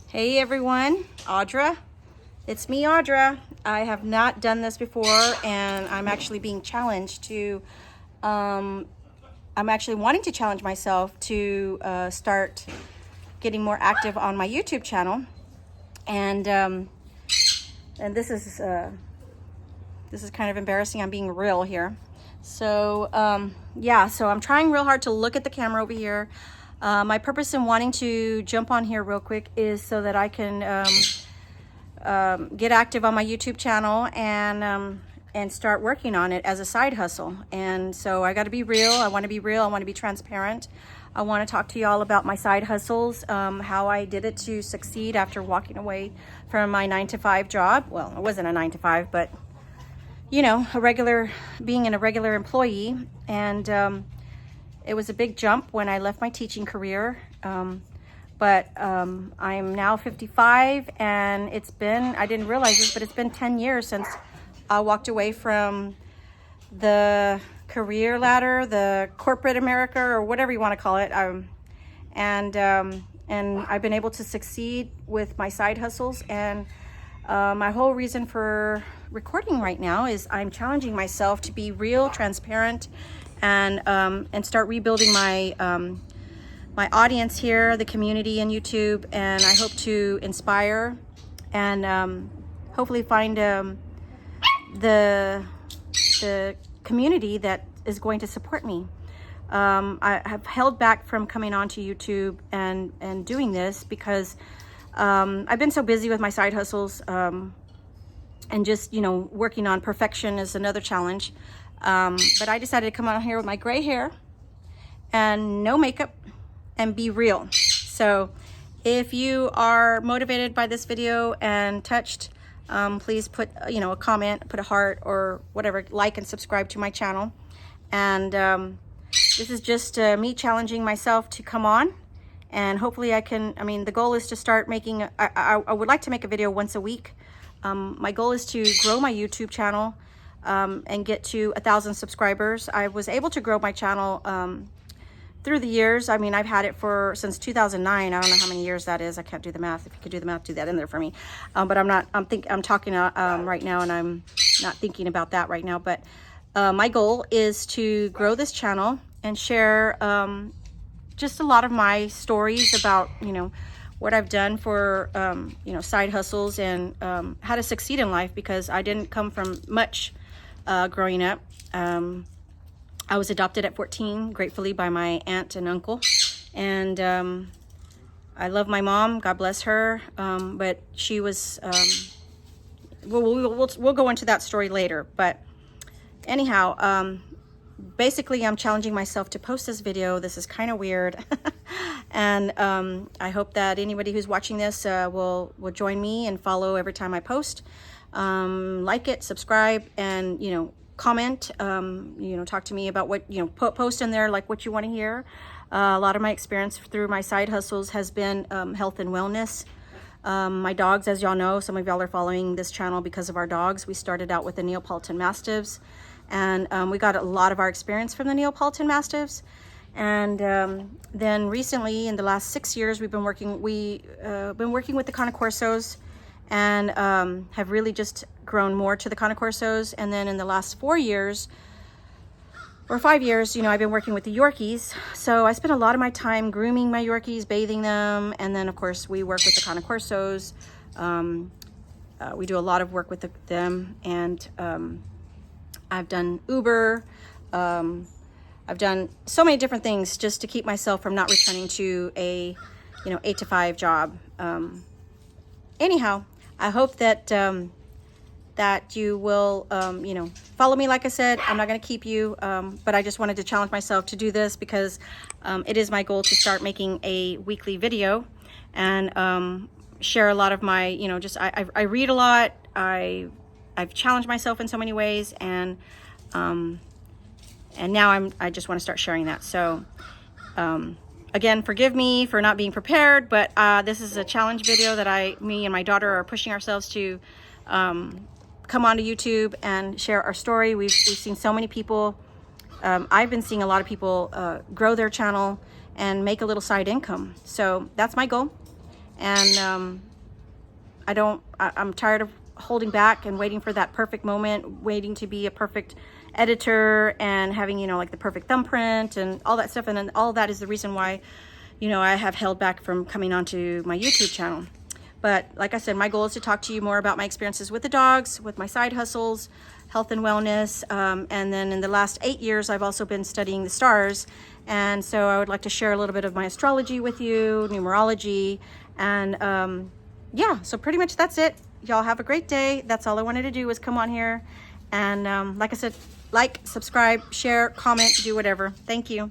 Hey everyone, Audra. It's me, Audra. I have not done this before, and I'm actually being challenged to, I'm actually wanting to challenge myself to start getting more active on my YouTube channel. And this is kind of embarrassing. I'm being real here. So yeah, so I'm trying real hard to look at the camera over here. My purpose in wanting to jump on here real quick is so that I can get active on my YouTube channel and start working on it as a side hustle. And so I got to be real. I want to be real. I want to be transparent. I want to talk to y'all about my side hustles, how I did it to succeed after walking away from my 9-to-5 job. Well, it wasn't a 9-to-5, but you know, being a regular employee. And it was a big jump when I left my teaching career. But I'm now 55, and I didn't realize this, but it's been 10 years since I walked away from the career ladder, the corporate America, or whatever you want to call it. And I've been able to succeed with my side hustles. And my whole reason for recording right now is I'm challenging myself to be real, transparent, and start rebuilding my my audience here, the community in YouTube. And I hope to inspire and hopefully find the community that is going to support me. I have held back from coming onto YouTube and doing this because I've been so busy with my side hustles, and just, you know, working on perfection is another challenge. But I decided to come on here with my gray hair and no makeup and be real. So if you are motivated by this video and touched, please put, you know, a comment, put a heart or whatever, like and subscribe to my channel. And this is just me challenging myself to come on, and hopefully I can, I mean, the goal is to start making, I would like to make a video once a week. My goal is to grow my YouTube channel and get to 1,000 subscribers. I was able to grow my channel through the years. I mean, I've had it since 2009. I don't know how many years that is. I can't do the math. If you could do the math, do that in there for me. But I'm talking right now, and I'm not thinking about that right now. But my goal is to grow this channel and share just a lot of my stories about, you know, what I've done for, you know, side hustles and how to succeed in life, because I didn't come from much growing up. I was adopted at 14, gratefully, by my aunt and uncle. And I love my mom, God bless her. But she was, we'll go into that story later. But anyhow, basically I'm challenging myself to post this video. This is kind of weird. And I hope that anybody who's watching this will join me and follow every time I post. Like it, subscribe, and, you know, comment, you know, talk to me about what, you know, post in there like what you want to hear. A lot of my experience through my side hustles has been health and wellness. My dogs, as y'all know, some of y'all are following this channel because of our dogs. We started out with the Neapolitan Mastiffs, and we got a lot of our experience from the Neapolitan Mastiffs. And then recently, in the last 6 years, we've been working with the Cane Corsos, and have really just grown more to the Cane Corsos. And then in the last 4 years or 5 years, you know, I've been working with the Yorkies. So I spend a lot of my time grooming my Yorkies, bathing them, and then of course we work with the Cane Corsos. We do a lot of work with them, and I've done Uber. I've done so many different things just to keep myself from not returning to a, you know, 8-to-5 job. Anyhow, I hope that that you will, you know, follow me. Like I said, I'm not going to keep you, but I just wanted to challenge myself to do this because it is my goal to start making a weekly video and share a lot of my, you know, just I read a lot. I've challenged myself in so many ways, and now I just want to start sharing that. So again, forgive me for not being prepared, but this is a challenge video that me and my daughter are pushing ourselves to come onto YouTube and share our story. We've seen so many people. I've been seeing a lot of people grow their channel and make a little side income. So that's my goal. And I'm tired of holding back and waiting for that perfect moment, waiting to be a perfect editor and having, you know, like the perfect thumbprint and all that stuff. And then all that is the reason why, you know, I have held back from coming onto my YouTube channel. But like I said, my goal is to talk to you more about my experiences with the dogs, with my side hustles, health and wellness. And then in the last 8 years, I've also been studying the stars. And so I would like to share a little bit of my astrology with you, numerology. And yeah, so pretty much that's it. Y'all have a great day. That's all I wanted to do was come on here. And like I said, like, subscribe, share, comment, do whatever. Thank you.